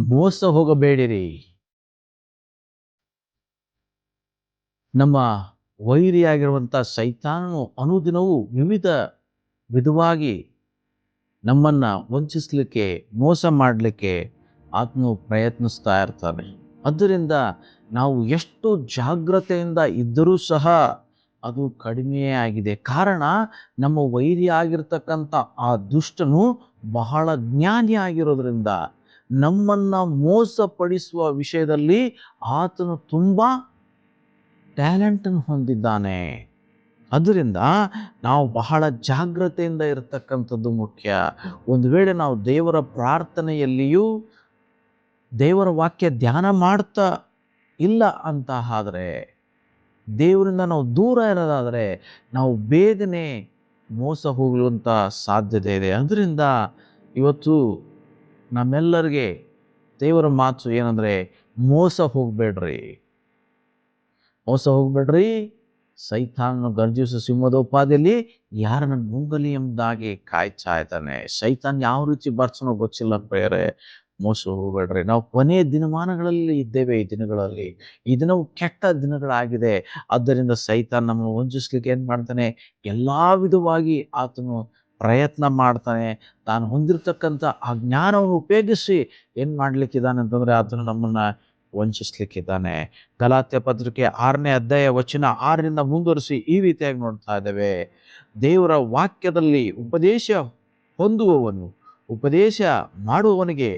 ಮೋಸ ಹೋಗಬೇಡಿರಿ. ನಮ್ಮ ವೈರಿಯಾಗಿರುವಂಥ ಸೈತಾನನು ಅನುದಿನವೂ ವಿಧವಾಗಿ ನಮ್ಮನ್ನ ವಂಚಿಸಲಿಕ್ಕೆ, ಮೋಸ ಮಾಡಲಿಕ್ಕೆ ಆತನು ಪ್ರಯತ್ನಿಸ್ತಾ ಇರ್ತಾನೆ. ಆದ್ದರಿಂದ ನಾವು ಎಷ್ಟು ಜಾಗ್ರತೆಯಿಂದ ಇದ್ದರೂ ಸಹ ಅದು ಕಡಿಮೆಯೇ ಆಗಿದೆ. ಕಾರಣ, ನಮ್ಮ ವೈರಿ ಆಗಿರ್ತಕ್ಕಂಥ ಆ ದುಷ್ಟನು ಬಹಳ ಜ್ಞಾನಿ ಆಗಿರೋದ್ರಿಂದ ನಮ್ಮನ್ನ ಮೋಸಪಡಿಸುವ ವಿಷಯದಲ್ಲಿ ಆತನು ತುಂಬಾ ಟ್ಯಾಲೆಂಟನ್ನು ಹೊಂದಿದ್ದಾನೆ. ಅದರಿಂದ ನಾವು ಬಹಳ ಜಾಗ್ರತೆಯಿಂದ ಇರತಕ್ಕಂಥದ್ದು ಮುಖ್ಯ. ಒಂದು ವೇಳೆ ನಾವು ದೇವರ ಪ್ರಾರ್ಥನೆಯಲ್ಲಿಯೂ ದೇವರ ವಾಕ್ಯ ಧ್ಯಾನ ಮಾಡ್ತಾ ಇಲ್ಲ ಅಂತ ಆದ್ರೆ, ದೇವರಿಂದ ನಾವು ದೂರ ಇರೋದಾದರೆ ನಾವು ಬೇಗನೆ ಮೋಸ ಹೋಗುವಂಥ ಸಾಧ್ಯತೆ ಇದೆ. ಅದರಿಂದ ಇವತ್ತು ನಮ್ಮೆಲ್ಲರಿಗೆ ದೇವರ ಮಾತು ಏನಂದರೆ, ಮೋಸ ಹೋಗಬೇಡ್ರಿ. ಸೈತಾನನು ಗರ್ಜಿಸುವ ಸಿಂಹದೋಪಾದಿಯಲ್ಲಿ ಯಾರನ್ನ ನುಂಗಲಿ ಎಂಬುದಾಗಿ ಕಾಯ್ತಾ ಇದ್ದಾನೆ. ಸೈತಾನ್ ಯಾವ ರೀತಿ ಬರ್ಸನೋ ಗೊತ್ತಿಲ್ಲ ಪ್ರಿಯರೇ. ಮೋಸ ಹೋಗಬೇಡ್ರಿ. ನಾವು ಕೊನೆಯ ದಿನಮಾನಗಳಲ್ಲಿ ಇದ್ದೇವೆ. ಈ ದಿನವು ಕೆಟ್ಟ ದಿನಗಳಾಗಿದೆ. ಆದ್ದರಿಂದ ಸೈತಾನ್ ನಮ್ಮನ್ನು ವಂಚಿಸ್ಲಿಕ್ಕೆ ಏನ್ ಮಾಡ್ತಾನೆ, ಎಲ್ಲಾ ವಿಧವಾಗಿ ಆತನು ಪ್ರಯತ್ನ ಮಾಡ್ತಾನೆ. ತಾನು ಹೊಂದಿರತಕ್ಕಂಥ ಆ ಜ್ಞಾನವನ್ನು ಉಪಯೋಗಿಸಿ ಏನ್ ಮಾಡ್ಲಿಕ್ಕಿದ್ದಾನೆ ಅಂತಂದ್ರೆ, ಆತನು ನಮ್ಮನ್ನ ವಂಚಿಸ್ಲಿಕ್ಕಿದ್ದಾನೆ. ಗಲಾತ್ಯ ಪತ್ರಿಕೆ 6ನೇ ಅಧ್ಯಾಯ ವಚನ 6ರಿಂದ ಮುಂದುವರಿಸಿ ಈ ರೀತಿಯಾಗಿ ನೋಡ್ತಾ ಇದ್ದೇವೆ. ದೇವರ ವಾಕ್ಯದಲ್ಲಿ ಉಪದೇಶ ಹೊಂದುವವನು ಉಪದೇಶ ಮಾಡುವವನಿಗೆ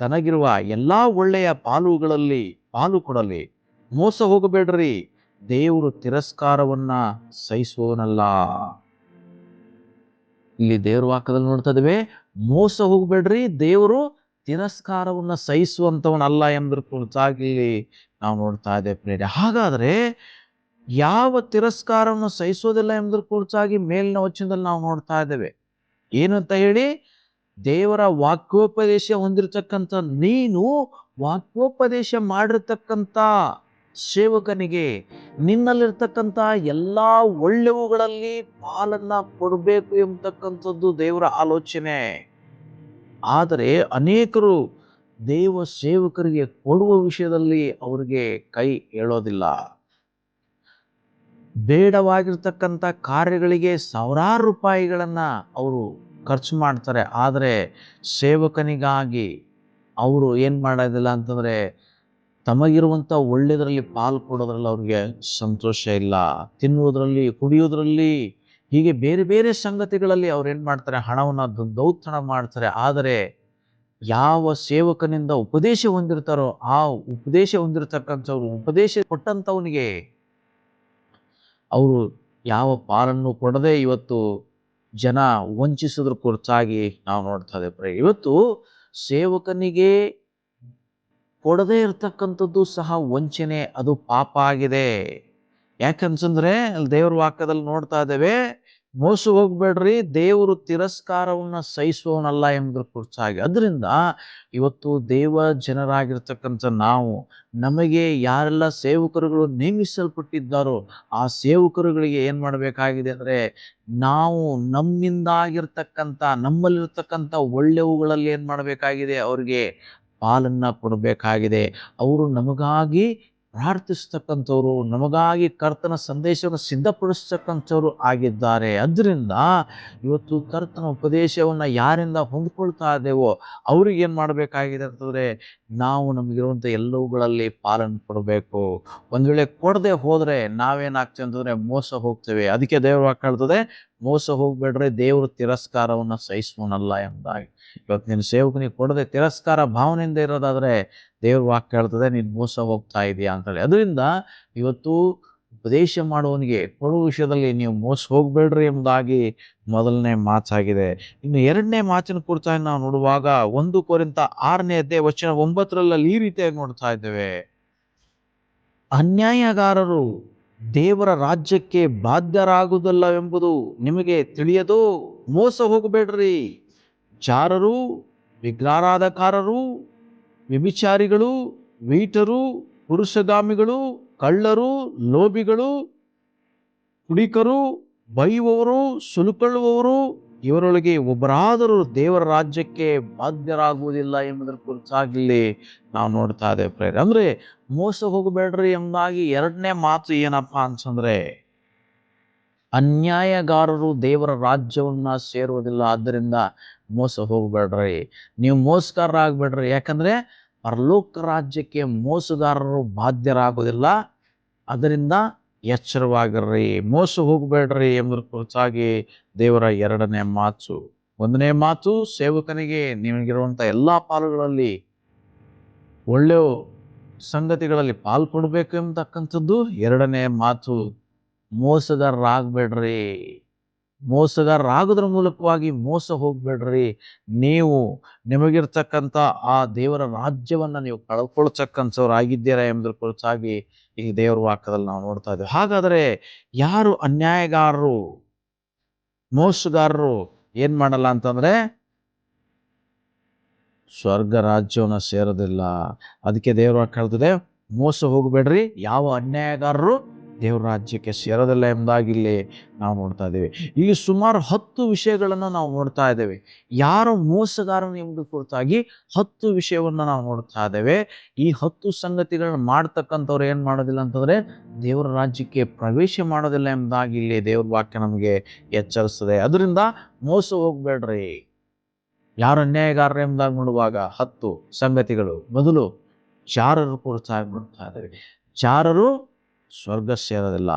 ತನಗಿರುವ ಎಲ್ಲಾ ಒಳ್ಳೆಯ ಪಾಲು ಕೊಡಲಿ. ಮೋಸ ಹೋಗಬೇಡ್ರಿ, ದೇವರು ತಿರಸ್ಕಾರವನ್ನ ಸಹಿಸುವವನಲ್ಲ. ಇಲ್ಲಿ ದೇವರ ವಾಕ್ಯದಲ್ಲಿ ನೋಡ್ತಾ ಇದ್ದೇವೆ, ಮೋಸ ಹೋಗಬೇಡ್ರಿ, ದೇವರು ತಿರಸ್ಕಾರವನ್ನ ಸಹಿಸುವಂತವನಲ್ಲ ಎಂದ್ರ ಕುರಿತಾಗಿ ನಾವು ನೋಡ್ತಾ ಇದ್ದೇವೆ ಪ್ರೇರೆ. ಹಾಗಾದ್ರೆ ಯಾವ ತಿರಸ್ಕಾರವನ್ನು ಸಹಿಸೋದಿಲ್ಲ ಎಂಬುದ್ರ ಕುರಿತಾಗಿ ಮೇಲಿನ ವಚನದಲ್ಲಿ ನಾವು ನೋಡ್ತಾ ಇದ್ದೇವೆ. ಏನಂತ ಹೇಳಿ, ದೇವರ ವಾಕ್ಯೋಪದೇಶ ಹೊಂದಿರತಕ್ಕಂಥ ನೀನು ವಾಕ್ಯೋಪದೇಶ ಮಾಡಿರ್ತಕ್ಕಂಥ ಸೇವಕನಿಗೆ ನಿನ್ನಲ್ಲಿರ್ತಕ್ಕಂಥ ಎಲ್ಲಾ ಒಳ್ಳೆವುಗಳಲ್ಲಿ ಪಾಲನ್ನ ಕೊಡಬೇಕು ಎಂಬತಕ್ಕಂಥದ್ದು ದೇವರ ಆಲೋಚನೆ. ಆದರೆ ಅನೇಕರು ದೇವ ಸೇವಕರಿಗೆ ಕೊಡುವ ವಿಷಯದಲ್ಲಿ ಅವರಿಗೆ ಕೈ ಏಳೋದಿಲ್ಲ. ಬೇಡವಾಗಿರ್ತಕ್ಕಂಥ ಕಾರ್ಯಗಳಿಗೆ ಸಾವಿರಾರು ರೂಪಾಯಿಗಳನ್ನ ಅವರು ಖರ್ಚು ಮಾಡ್ತಾರೆ. ಆದರೆ ಸೇವಕನಿಗಾಗಿ ಅವರು ಏನ್ ಮಾಡೋದಿಲ್ಲ ಅಂತಂದ್ರೆ, ತಮಗಿರುವಂಥ ಒಳ್ಳೆಯದರಲ್ಲಿ ಪಾಲು ಕೊಡೋದ್ರಲ್ಲಿ ಅವ್ರಿಗೆ ಸಂತೋಷ ಇಲ್ಲ. ತಿನ್ನುವುದರಲ್ಲಿ, ಕುಡಿಯೋದ್ರಲ್ಲಿ, ಹೀಗೆ ಬೇರೆ ಬೇರೆ ಸಂಗತಿಗಳಲ್ಲಿ ಅವ್ರು ಏನ್ ಮಾಡ್ತಾರೆ, ಹಣವನ್ನ ದೌತಣ ಮಾಡ್ತಾರೆ. ಆದರೆ ಯಾವ ಸೇವಕನಿಂದ ಉಪದೇಶ ಹೊಂದಿರ್ತಾರೋ ಆ ಉಪದೇಶ ಹೊಂದಿರತಕ್ಕಂಥವ್ರು, ಉಪದೇಶ ಕೊಟ್ಟಂಥವನಿಗೆ ಅವರು ಯಾವ ಪಾಲನ್ನು ಕೊಡದೆ ಇವತ್ತು ಜನ ವಂಚಿಸೋದ್ರ ಕುರಿತಾಗಿ ನಾವು ನೋಡ್ತಾ ಇದ್ದೇವೆ. ಇವತ್ತು ಸೇವಕನಿಗೆ ಕೊಡದೇ ಇರತಕ್ಕಂಥದ್ದು ಸಹ ವಂಚನೆ, ಅದು ಪಾಪ ಆಗಿದೆ. ಯಾಕಂತಂದ್ರೆ ದೇವರ ವಾಕ್ಯದಲ್ಲಿ ನೋಡ್ತಾ ಇದ್ದೇವೆ, ಮೋಸ ಹೋಗ್ಬೇಡ್ರಿ, ದೇವರು ತಿರಸ್ಕಾರವನ್ನ ಸಹಿಸುವವನಲ್ಲ ಎಂಬುದ್ರ ಕುರಿತಾಗಿ. ಅದರಿಂದ ಇವತ್ತು ದೇವ ಜನರಾಗಿರ್ತಕ್ಕಂಥ ನಾವು, ನಮಗೆ ಯಾರೆಲ್ಲ ಸೇವಕರುಗಳು ನೇಮಿಸಲ್ಪಟ್ಟಿದ್ದಾರೋ ಆ ಸೇವಕರುಗಳಿಗೆ ಏನ್ ಮಾಡಬೇಕಾಗಿದೆ ಅಂದ್ರೆ, ನಾವು ನಮ್ಮಿಂದಾಗಿರ್ತಕ್ಕಂಥ, ನಮ್ಮಲ್ಲಿರ್ತಕ್ಕಂಥ ಒಳ್ಳೆವುಗಳಲ್ಲಿ ಏನ್ ಮಾಡಬೇಕಾಗಿದೆ, ಅವ್ರಿಗೆ ಪಾಲನ್ನ ಕೊಡಬೇಕಾಗಿದೆ. ಅವರು ನಮಗಾಗಿ ಪ್ರಾರ್ಥಿಸ್ತಕ್ಕಂಥವ್ರು, ನಮಗಾಗಿ ಕರ್ತನ ಸಂದೇಶವನ್ನು ಸಿದ್ಧಪಡಿಸ್ತಕ್ಕಂಥವ್ರು ಆಗಿದ್ದಾರೆ. ಅದರಿಂದ ಇವತ್ತು ಕರ್ತನ ಉಪದೇಶವನ್ನ ಯಾರಿಂದ ಹೊಂದ್ಕೊಳ್ತಾ ಇದ್ದೇವೋ ಅವ್ರಿಗೆ ಏನ್ ಮಾಡಬೇಕಾಗಿದೆ ಅಂತಂದ್ರೆ, ನಾವು ನಮಗಿರುವಂಥ ಎಲ್ಲವುಗಳಲ್ಲಿ ಪಾಲನ್ನು ಕೊಡಬೇಕು. ಒಂದ್ ವೇಳೆ ಕೊಡದೆ ಹೋದ್ರೆ ನಾವೇನಾಗ್ತೇವೆ ಅಂತಂದ್ರೆ ಮೋಸ ಹೋಗ್ತೇವೆ. ಅದಕ್ಕೆ ದೇವ್ರ ವಾಕ್ಯ ಹೇಳ್ತದೆ, ಮೋಸ ಹೋಗ್ಬೇಡ್ರೆ, ದೇವರು ತಿರಸ್ಕಾರವನ್ನ ಸಹಿಸುವನಲ್ಲ ಎಂಬುದಾಗಿ. ಇವತ್ತು ನೀನು ಸೇವಕನಿಗೆ ಕೊಡದೆ ತಿರಸ್ಕಾರ ಭಾವನೆಯಿಂದ ಇರೋದಾದ್ರೆ ದೇವ್ರ ವಾಕ್ಯ ಹೇಳ್ತದೆ, ನೀನು ಮೋಸ ಹೋಗ್ತಾ ಇದೀಯಾ ಅಂತೇಳಿ. ಅದರಿಂದ ಇವತ್ತು ಉಪದೇಶ ಮಾಡುವವನಿಗೆ ಕೊಡುವ ವಿಷಯದಲ್ಲಿ ನೀವು ಮೋಸ ಹೋಗ್ಬೇಡ್ರಿ ಎಂಬುದಾಗಿ ಮೊದಲನೇ ಮಾತಾಗಿದೆ. ಇನ್ನು ಎರಡನೇ ಮಾತಿನ ಕುರಿತಾಗಿ ನಾವು ನೋಡುವಾಗ 1 ಕೊರಿಂಥ 6ನೇ ಅಧ್ಯಾಯ ವಚನ 9ರಲ್ಲಿ ಈ ರೀತಿಯಾಗಿ ನೋಡ್ತಾ ಇದ್ದೇವೆ, ಅನ್ಯಾಯಗಾರರು ದೇವರ ರಾಜ್ಯಕ್ಕೆ ಬಾಧ್ಯರಾಗುವುದಿಲ್ಲವೆಂಬುದು ನಿಮಗೆ ತಿಳಿಯದೋ? ಮೋಸ ಹೋಗಬೇಡ್ರಿ. ಜಾರರು, ವಿಗ್ರಹಾರಾಧಕರು, ವ್ಯಭಿಚಾರಿಗಳು, ವೀಟರು, ಪುರುಷಗಾಮಿಗಳು, ಕಳ್ಳರು, ಲೋಭಿಗಳು, ಕುಡಿಕರು, ಬೈಯುವವರು, ಸುಲುಕೊಳ್ಳುವವರು, ಇವರೊಳಗೆ ಒಬ್ಬರಾದರೂ ದೇವರ ರಾಜ್ಯಕ್ಕೆ ಬಾಧ್ಯರಾಗುವುದಿಲ್ಲ ಎಂಬುದರ ಕುರಿತಾಗಿ ನಾವು ನೋಡ್ತಾ ಇದ್ದೇವೆ ಪ್ರೇರೆ. ಅಂದ್ರೆ ಮೋಸ ಹೋಗಬೇಡ್ರಿ ಎಂಬುದಾಗಿ ಎರಡನೇ ಮಾತು ಏನಪ್ಪಾ ಅಂತಂದ್ರೆ, ಅನ್ಯಾಯಗಾರರು ದೇವರ ರಾಜ್ಯವನ್ನ ಸೇರುವುದಿಲ್ಲ, ಆದ್ದರಿಂದ ಮೋಸ ಹೋಗ್ಬೇಡ್ರಿ, ನೀವು ಮೋಸಗಾರರಾಗ್ಬೇಡ್ರಿ. ಯಾಕಂದ್ರೆ ಪರಲೋಕ ರಾಜ್ಯಕ್ಕೆ ಮೋಸಗಾರರು ಬಾಧ್ಯರಾಗುವುದಿಲ್ಲ, ಅದರಿಂದ ಎಚ್ಚರವಾಗಿರ್ರಿ, ಮೋಸ ಹೋಗ್ಬೇಡ್ರಿ ಎಂಬುದರ ಕುರಿತಾಗಿ ದೇವರ ಎರಡನೇ ಮಾತು. ಒಂದನೇ ಮಾತು, ಸೇವಕನಿಗೆ ನಿಮಗಿರುವಂತ ಎಲ್ಲಾ ಪಾಲುಗಳಲ್ಲಿ ಒಳ್ಳೆಯ ಸಂಗತಿಗಳಲ್ಲಿ ಪಾಲ್ಕೊಡ್ಬೇಕು ಎಂಬತಕ್ಕಂಥದ್ದು. ಎರಡನೇ ಮಾತು, ಮೋಸಗಾರರಾಗ್ಬೇಡ್ರಿ, ಮೋಸಗಾರರಾಗೋದ್ರ ಮೂಲಕವಾಗಿ ಮೋಸ ಹೋಗ್ಬೇಡ್ರಿ. ನೀವು ನಿಮಗಿರ್ತಕ್ಕಂಥ ಆ ದೇವರ ರಾಜ್ಯವನ್ನ ನೀವು ಕಳ್ಕೊಳ್ತಕ್ಕಂಥವ್ರು ಆಗಿದ್ದೀರಾ ಎಂಬುದರ ಕುರಿತಾಗಿ ಈ ದೇವರ ವಾಕ್ಯದಲ್ಲಿ ನಾವು ನೋಡ್ತಾ ಇದ್ದೇವೆ. ಹಾಗಾದ್ರೆ ಯಾರು ಅನ್ಯಾಯಗಾರರು, ಮೋಸಗಾರರು ಏನ್ ಮಾಡಲ್ಲ ಅಂತಂದ್ರೆ ಸ್ವರ್ಗ ರಾಜ್ಯವನ್ನ ಸೇರೋದಿಲ್ಲ. ಅದಕ್ಕೆ ದೇವರ ವಾಕ್ಯ ಹೇಳ್ತದೆ, ಮೋಸ ಹೋಗಬೇಡ್ರಿ, ಯಾವ ಅನ್ಯಾಯಗಾರರು ದೇವರ ರಾಜ್ಯಕ್ಕೆ ಸೇರೋದಿಲ್ಲ ಎಂಬುದಾಗಿ ಇಲ್ಲಿ ನಾವು ನೋಡ್ತಾ ಇದ್ದೇವೆ. ಈಗ ಸುಮಾರು 10 ವಿಷಯಗಳನ್ನ ನಾವು ನೋಡ್ತಾ ಇದ್ದೇವೆ. ಯಾರು ಮೋಸಗಾರನು ಎಂಬುದು ಕುರಿತಾಗಿ 10 ವಿಷಯವನ್ನ ನಾವು ನೋಡ್ತಾ ಇದ್ದೇವೆ. ಈ 10 ಸಂಗತಿಗಳನ್ನ ಮಾಡ್ತಕ್ಕಂಥವ್ರು ಏನ್ ಮಾಡೋದಿಲ್ಲ ಅಂತಂದ್ರೆ ದೇವರ ರಾಜ್ಯಕ್ಕೆ ಪ್ರವೇಶ ಮಾಡೋದಿಲ್ಲ ಎಂಬುದಾಗಿ ಇಲ್ಲಿ ದೇವರ ವಾಕ್ಯ ನಮಗೆ ಎಚ್ಚರಿಸ್ತದೆ. ಅದರಿಂದ ಮೋಸ ಹೋಗ್ಬೇಡ್ರಿ. ಯಾರು ಅನ್ಯಾಯಗಾರರು ಎಂಬುದಾಗಿ ನೋಡುವಾಗ 10 ಸಂಗತಿಗಳು. ಮೊದಲು ಚಾರರು ಕುರಿತಾಗಿ ನೋಡ್ತಾ ಇದ್ದೇವೆ. ಚಾರರು ಸ್ವರ್ಗ ಸೇರೋದಿಲ್ಲ.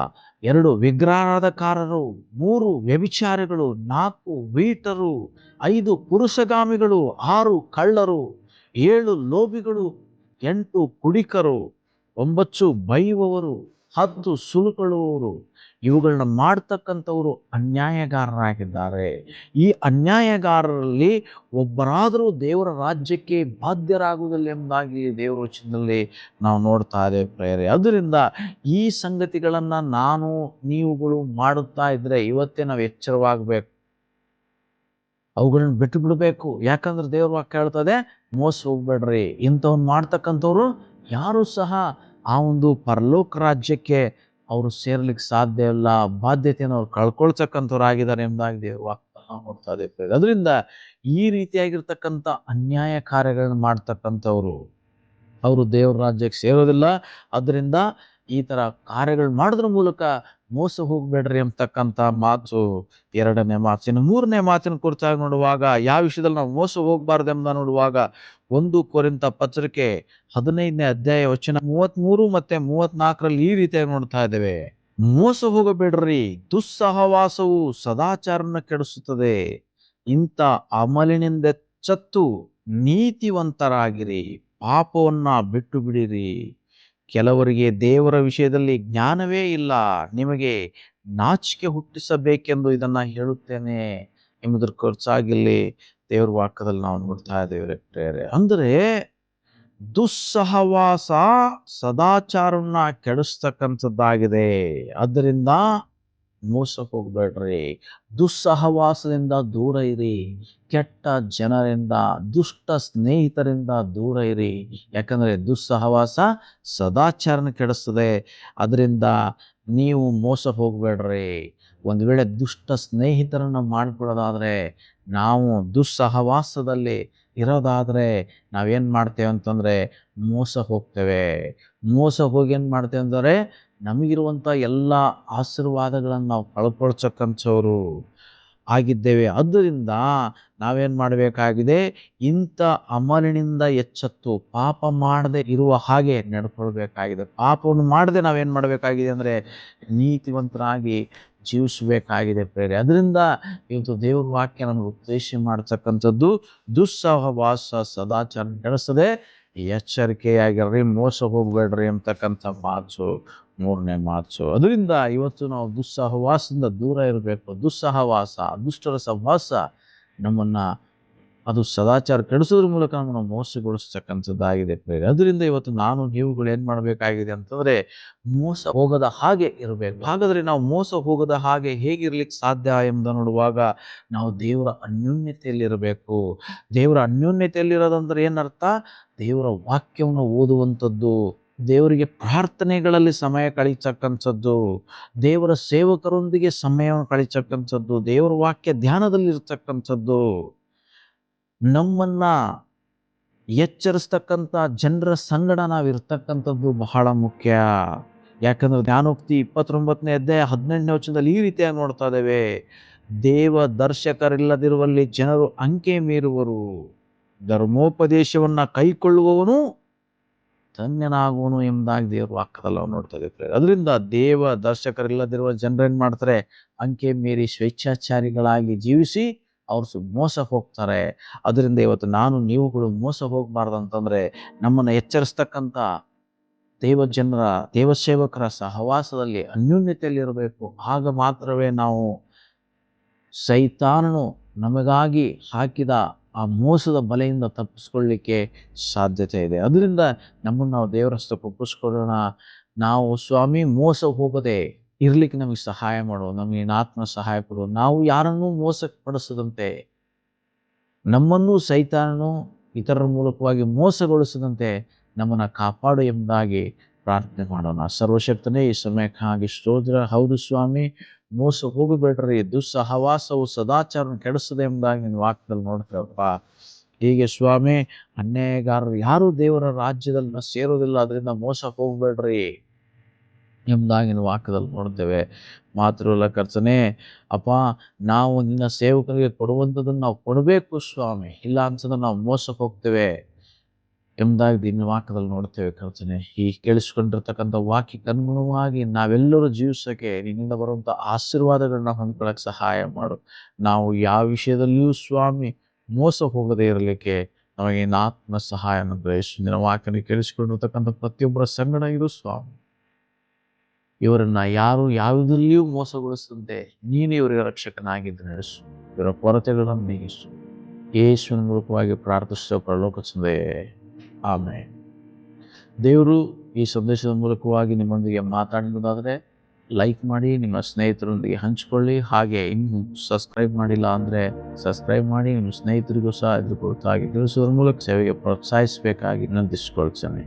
2 ವಿಗ್ರಹಾರಾಧಕರು, 3 ವ್ಯಭಿಚಾರಿಗಳು, 4 ವೀಟರು, 5 ಪುರುಷಗಾಮಿಗಳು, 6 ಕಳ್ಳರು, 7 ಲೋಭಿಗಳು, 8 ಕುಡಿಕರು, 9 ಬೈಯುವವರು, 10 ಸುಲುಕೊಳ್ಳುವವರು. ಇವುಗಳನ್ನ ಮಾಡ್ತಕ್ಕಂಥವ್ರು ಅನ್ಯಾಯಗಾರರಾಗಿದ್ದಾರೆ. ಈ ಅನ್ಯಾಯಗಾರರಲ್ಲಿ ಒಬ್ಬರಾದರೂ ದೇವರ ರಾಜ್ಯಕ್ಕೆ ಬಾಧ್ಯರಾಗುವುದಿಲ್ಲ ಎಂಬುದಾಗಿ ದೇವರ ವಚನದಲ್ಲಿ ನಾವು ನೋಡ್ತಾ ಇದ್ದೇವೆ ಪ್ರೇರೆ. ಅದರಿಂದ ಈ ಸಂಗತಿಗಳನ್ನ ನಾನು ನೀವುಗಳು ಮಾಡುತ್ತಾ ಇದ್ರೆ ಇವತ್ತೇ ನಾವು ಎಚ್ಚರವಾಗಬೇಕು, ಅವುಗಳನ್ನ ಬಿಟ್ಟು ಬಿಡಬೇಕು. ಯಾಕಂದ್ರೆ ದೇವ್ರ ವಾಕ್ಯ ಹೇಳ್ತದೆ, ಮೋಸ ಹೋಗ್ಬೇಡ್ರಿ. ಇಂಥವ್ನು ಮಾಡ್ತಕ್ಕಂಥವ್ರು ಯಾರು ಸಹ ಆ ಒಂದು ಪರಲೋಕ ರಾಜ್ಯಕ್ಕೆ ಅವರು ಸೇರ್ಲಿಕ್ಕೆ ಸಾಧ್ಯ ಇಲ್ಲ, ಬಾಧ್ಯತೆಯನ್ನು ಅವ್ರು ಕಳ್ಕೊಳ್ತಕ್ಕಂಥವ್ರು ಆಗಿದ್ದಾರೆ ಎಂಬುದಾಗಿ ದೇವ್ರ ವಾಕ್ಯ ನೋಡ್ತಾ ಇದ್ದೇವೆ. ಅದರಿಂದ ಈ ರೀತಿಯಾಗಿರ್ತಕ್ಕಂಥ ಅನ್ಯಾಯ ಕಾರ್ಯಗಳನ್ನ ಮಾಡ್ತಕ್ಕಂಥವ್ರು ಅವರು ದೇವರ ರಾಜ್ಯಕ್ಕೆ ಸೇರೋದಿಲ್ಲ. ಅದರಿಂದ ಈ ತರ ಕಾರ್ಯಗಳು ಮಾಡೋದ್ರ ಮೂಲಕ ಮೋಸ ಹೋಗ್ಬೇಡ್ರಿ ಅಂತಕ್ಕಂಥ ಮಾತು ಎರಡನೇ ಮಾತು. ಇನ್ನು ಮೂರನೇ ಮಾತಿನ ಕುರಿತಾಗಿ ನೋಡುವಾಗ ಯಾವ ವಿಷಯದಲ್ಲಿ ನಾವು ಮೋಸ ಹೋಗ್ಬಾರ್ದು ಎಂಬ ನೋಡುವಾಗ 1 ಕೊರಿಂಥ ಪತ್ರಿಕೆ 15ನೇ ಅಧ್ಯಾಯ ವಚನ 33 ಮತ್ತೆ 34ರಲ್ಲಿ ಈ ರೀತಿಯಾಗಿ ನೋಡ್ತಾ ಇದ್ದೇವೆ. ಮೋಸ ಹೋಗಬೇಡ್ರಿ, ದುಸ್ಸಹವಾಸವು ಸದಾಚಾರನ ಕೆಡಿಸುತ್ತದೆ, ಇಂಥ ಅಮಲಿನಿಂದೆಚ್ಚತ್ತು ನೀತಿವಂತರಾಗಿರಿ, ಪಾಪವನ್ನ ಬಿಟ್ಟು ಬಿಡಿರಿ. ಕೆಲವರಿಗೆ ದೇವರ ವಿಷಯದಲ್ಲಿ ಜ್ಞಾನವೇ ಇಲ್ಲ, ನಿಮಗೆ ನಾಚಿಕೆ ಹುಟ್ಟಿಸಬೇಕೆಂದು ಇದನ್ನ ಹೇಳುತ್ತೇನೆ ಎಂಬುದರ ಕುರಿತಾಗಿ ದೇವರ ವಾಕ್ಯದಲ್ಲಿ ನಾವು ನೋಡ್ತಾ ಇದ್ದೇವೆ. ಅಂದ್ರೆ ದುಸ್ಸಹವಾಸ ಸದಾಚಾರವನ್ನ ಕೆಡಿಸ್ತಕ್ಕಂಥದ್ದಾಗಿದೆ. ಆದ್ದರಿಂದ ಮೋಸ ಹೋಗ್ಬೇಡ್ರಿ, ದುಸ್ಸಹವಾಸದಿಂದ ದೂರ ಇರಿ, ಕೆಟ್ಟ ಜನರಿಂದ, ದುಷ್ಟ ಸ್ನೇಹಿತರಿಂದ ದೂರ ಇರಿ. ಯಾಕಂದ್ರೆ ದುಸ್ಸಹವಾಸ ಸದಾಚಾರನ ಕೆಡಿಸ್ತದೆ. ಅದರಿಂದ ನೀವು ಮೋಸ ಹೋಗ್ಬೇಡ್ರಿ. ಒಂದು ವೇಳೆ ದುಷ್ಟ ಸ್ನೇಹಿತರನ್ನ ಮಾಡ್ಕೊಳ್ಳೋದಾದ್ರೆ, ನಾವು ದುಸ್ಸಹವಾಸದಲ್ಲಿ ಇರೋದಾದ್ರೆ ನಾವೇನ್ ಮಾಡ್ತೇವೆ ಅಂತಂದ್ರೆ ಮೋಸ ಹೋಗ್ತೇವೆ. ಮೋಸ ಹೋಗಿ ಏನ್ ಮಾಡ್ತೇವೆ ಅಂದ್ರೆ ನಮಗಿರುವಂಥ ಎಲ್ಲ ಆಶೀರ್ವಾದಗಳನ್ನು ನಾವು ಕಳ್ಕೊಳ್ತಕ್ಕಂಥವ್ರು ಆಗಿದ್ದೇವೆ. ಆದ್ದರಿಂದ ನಾವೇನ್ ಮಾಡಬೇಕಾಗಿದೆ, ಇಂಥ ಅಮಲಿನಿಂದ ಎಚ್ಚೆತ್ತು ಪಾಪ ಮಾಡದೆ ಇರುವ ಹಾಗೆ ನಡ್ಕೊಳ್ಬೇಕಾಗಿದೆ. ಪಾಪವನ್ನು ಮಾಡದೆ ನಾವೇನ್ ಮಾಡಬೇಕಾಗಿದೆ ಅಂದ್ರೆ ನೀತಿವಂತರಾಗಿ ಜೀವಿಸಬೇಕಾಗಿದೆ ಪ್ರೇರೆ. ಅದರಿಂದ ಇವತ್ತು ದೇವ್ರ ವಾಕ್ಯ ನಮಗೆ ಉಪದೇಶ ಮಾಡ್ತಕ್ಕಂಥದ್ದು, ದುಸ್ಸಹವಾಸ ಸದಾಚಾರ ಕೆಡಿಸದೆ ಎಚ್ಚರಿಕೆಯಾಗಿರ್ರಿ, ಮೋಸ ಹೋಗ್ಬೇಡ್ರಿ ಅಂತಕ್ಕಂಥ ಮಾತು ಮೂರನೇ ಮಾತು. ಅದರಿಂದ ಇವತ್ತು ನಾವು ದುಸ್ಸಹವಾಸದಿಂದ ದೂರ ಇರಬೇಕು. ದುಸ್ಸಹವಾಸ, ದುಷ್ಟರ ಸಹವಾಸ ನಮ್ಮನ್ನ ಅದು ಸದಾಚಾರ ಕೆಡಿಸೋದ್ರ ಮೂಲಕ ನಮ್ಮನ್ನು ಮೋಸಗೊಳಿಸ್ತಕ್ಕಂಥದ್ದಾಗಿದೆ ಪ್ರೇರೆ. ಅದರಿಂದ ಇವತ್ತು ನಾನು ನೀವುಗಳು ಏನ್ ಮಾಡಬೇಕಾಗಿದೆ ಅಂತಂದ್ರೆ ಮೋಸ ಹೋಗದ ಹಾಗೆ ಇರಬೇಕು. ಹಾಗಾದ್ರೆ ನಾವು ಮೋಸ ಹೋಗದ ಹಾಗೆ ಹೇಗಿರ್ಲಿಕ್ಕೆ ಸಾಧ್ಯ ಎಂಬುದನ್ನು ನೋಡುವಾಗ ನಾವು ದೇವರ ಅನ್ಯೋನ್ಯತೆಯಲ್ಲಿರಬೇಕು. ದೇವರ ಅನ್ಯೋನ್ಯತೆಯಲ್ಲಿರೋದಂದ್ರೆ ಏನರ್ಥ? ದೇವರ ವಾಕ್ಯವನ್ನು ಓದುವಂಥದ್ದು, ದೇವರಿಗೆ ಪ್ರಾರ್ಥನೆಗಳಲ್ಲಿ ಸಮಯ ಕಳೀತಕ್ಕಂಥದ್ದು, ದೇವರ ಸೇವಕರೊಂದಿಗೆ ಸಮಯವನ್ನು ಕಳೀತಕ್ಕಂಥದ್ದು, ದೇವರ ವಾಕ್ಯ ಧ್ಯಾನದಲ್ಲಿ ಇರ್ತಕ್ಕಂಥದ್ದು, ನಮ್ಮನ್ನ ಎಚ್ಚರಿಸ್ತಕ್ಕಂಥ ಜನರ ಸಂಗಡ ನಾವಿರ್ತಕ್ಕಂಥದ್ದು ಬಹಳ ಮುಖ್ಯ. ಯಾಕಂದ್ರೆ ಜ್ಞಾನೋಕ್ತಿ 29ನೇ ಅಧ್ಯಾಯ 18ನೇ ವಚನದಲ್ಲಿ ಈ ರೀತಿಯಾಗಿ ನೋಡ್ತಾ ಇದ್ದೇವೆ, ದೇವ ದರ್ಶಕರಿಲ್ಲದಿರುವಲ್ಲಿ ಜನರು ಅಂಕೆ ಮೀರುವರು, ಧರ್ಮೋಪದೇಶವನ್ನ ಕೈಕೊಳ್ಳುವವನು ಧನ್ಯನಾಗುವನು ಎಂಬುದಾಗಿ ದೇವರ ವಾಕ್ಯದಲ್ಲಿ ನಾವು ನೋಡ್ತಾ ಇದ್ದೇವೆ. ಅದರಿಂದ ದೇವ ದರ್ಶಕರಿಲ್ಲದಿರುವ ಜನರೇನ್ ಮಾಡ್ತಾರೆ, ಅಂಕೆ ಮೀರಿ ಸ್ವೇಚ್ಛಾಚಾರಿಗಳಾಗಿ ಜೀವಿಸಿ ಅವ್ರು ಮೋಸ ಹೋಗ್ತಾರೆ. ಅದರಿಂದ ಇವತ್ತು ನಾನು ನೀವುಗಳು ಮೋಸ ಹೋಗಬಾರ್ದು ಅಂತಂದ್ರೆ ನಮ್ಮನ್ನು ಎಚ್ಚರಿಸ್ತಕ್ಕಂಥ ದೇವಜನರ ದೇವಸೇವಕರ ಸಹವಾಸದಲ್ಲಿ ಅನ್ಯೋನ್ಯತೆಯಲ್ಲಿ ಇರಬೇಕು. ಆಗ ಮಾತ್ರವೇ ನಾವು ಸೈತಾನನು ನಮಗಾಗಿ ಹಾಕಿದ ಆ ಮೋಸದ ಬಲೆಯಿಂದ ತಪ್ಪಿಸ್ಕೊಳ್ಳಿಕ್ಕೆ ಸಾಧ್ಯತೆ ಇದೆ. ಅದರಿಂದ ನಮ್ಮನ್ನು ನಾವು ದೇವರ ಹಸ್ತಕ್ಕೆ ಒಪ್ಪಿಸ್ಕೊಳ್ಳೋಣ. ನಾವು ಸ್ವಾಮಿ ಮೋಸ ಹೋಗದೆ ಇರ್ಲಿಕ್ಕೆ ನಮಗೆ ಸಹಾಯ ಮಾಡು, ನಮಗೆ ಆತ್ಮ ಸಹಾಯ ಕೊಡು. ನಾವು ಯಾರನ್ನೂ ಮೋಸಕ್ಕೆ ಪಡಿಸದಂತೆ, ನಮ್ಮನ್ನು ಸೈತಾನನು ಇತರರ ಮೂಲಕವಾಗಿ ಮೋಸಗೊಳಿಸದಂತೆ ನಮ್ಮನ್ನು ಕಾಪಾಡು ಎಂಬುದಾಗಿ ಪ್ರಾರ್ಥನೆ ಮಾಡೋಣ. ಸರ್ವಶಕ್ತನೇ ಈ ಸಮಯಕ್ಕಾಗಿ ಸ್ತೋತ್ರ. ಹೌದು ಸ್ವಾಮಿ, ಮೋಸ ಹೋಗಬೇಡ್ರಿ, ದುಸ್ಸಹವಾಸವು ಸದಾಚಾರವನ್ನು ಕೆಡಿಸ್ತದೆ ಎಂಬುದಾಗಿ ನಿನ್ನ ವಾಕ್ಯದಲ್ಲಿ ನೋಡ್ತೇವಪ್ಪ. ಹೀಗೆ ಸ್ವಾಮಿ, ಅನ್ಯಾಯಗಾರರು ಯಾರು ದೇವರ ರಾಜ್ಯದಲ್ಲಿ ಸೇರೋದಿಲ್ಲ, ಅದರಿಂದ ಮೋಸ ಹೋಗ್ಬೇಡ್ರಿ ಎಂಬುದಾಗಿ ನಿನ್ನ ವಾಕ್ಯದಲ್ಲಿ ನೋಡ್ತೇವೆ. ಮಾತ್ರವಲ್ಲ ಕರ್ತನೇ, ಅಪ್ಪ, ನಾವು ನಿನ್ನ ಸೇವಕರಿಗೆ ಕೊಡುವಂಥದ್ದನ್ನು ನಾವು ಕೊಡಬೇಕು ಸ್ವಾಮಿ, ಇಲ್ಲ ಅಂತಂದ್ರೆ ನಾವು ಮೋಸ ಹೋಗ್ತೇವೆ ಎಂಬುದಾಗಿ ನಿನ್ನ ವಾಕ್ಯದಲ್ಲಿ ನೋಡ್ತೇವೆ ಕರ್ತನೇ. ಈ ಕೇಳಿಸ್ಕೊಂಡಿರ್ತಕ್ಕಂಥ ವಾಕ್ಯಕ್ಕೆ ಅನುಗುಣವಾಗಿ ನಾವೆಲ್ಲರೂ ಜೀವಿಸೋಕೆ ನಿನ್ನಿಂದ ಬರುವಂಥ ಆಶೀರ್ವಾದಗಳನ್ನ ಹೊಂದ್ಕೊಳ್ಳೋಕೆ ಸಹಾಯ ಮಾಡು. ನಾವು ಯಾವ ವಿಷಯದಲ್ಲಿಯೂ ಸ್ವಾಮಿ ಮೋಸ ಹೋಗದೇ ಇರಲಿಕ್ಕೆ ನಮಗೆ ನಿನ್ನ ಆತ್ಮ ಸಹಾಯವನ್ನು ಗ್ರಹಿಸು. ನಿನ್ನ ವಾಕ್ಯನ ಕೇಳಿಸ್ಕೊಂಡಿರ್ತಕ್ಕಂಥ ಪ್ರತಿಯೊಬ್ಬರ ಸಂಗಡ ಇರು ಸ್ವಾಮಿ. ಇವರನ್ನ ಯಾರು ಯಾವುದರಲ್ಲಿಯೂ ಮೋಸಗೊಳಿಸದಂತೆ ನೀನು ಇವರಿಗೆ ರಕ್ಷಕನಾಗಿದ್ದು ನಡೆಸು. ಇವರ ಕೊರತೆಗಳನ್ನು ನೀಗಿಸು. ಯೇಸುವಿನ ಮೂಲಕವಾಗಿ ಪ್ರಾರ್ಥಿಸುವ ಪರಲೋಕ ತಂದೆಯೇ, ಆಮೆನ್. ದೇವರು ಈ ಸಂದೇಶದ ಮೂಲಕವಾಗಿ ನಿಮ್ಮೊಂದಿಗೆ ಮಾತಾಡುವುದಾದರೆ ಲೈಕ್ ಮಾಡಿ, ನಿಮ್ಮ ಸ್ನೇಹಿತರೊಂದಿಗೆ ಹಂಚಿಕೊಳ್ಳಿ. ಹಾಗೆ ಇನ್ನು ಸಬ್ಸ್ಕ್ರೈಬ್ ಮಾಡಿಲ್ಲ ಅಂದರೆ ಸಬ್ಸ್ಕ್ರೈಬ್ ಮಾಡಿ, ನಿಮ್ಮ ಸ್ನೇಹಿತರಿಗೂ ಸಹ ಇದ್ರ ಕುರಿತಾಗಿ ತಿಳಿಸುವುದರ ಮೂಲಕ ಸೇವೆಗೆ ಪ್ರೋತ್ಸಾಹಿಸಬೇಕಾಗಿ ವಿನಂತಿಸಿಕೊಳ್ತೇನೆ.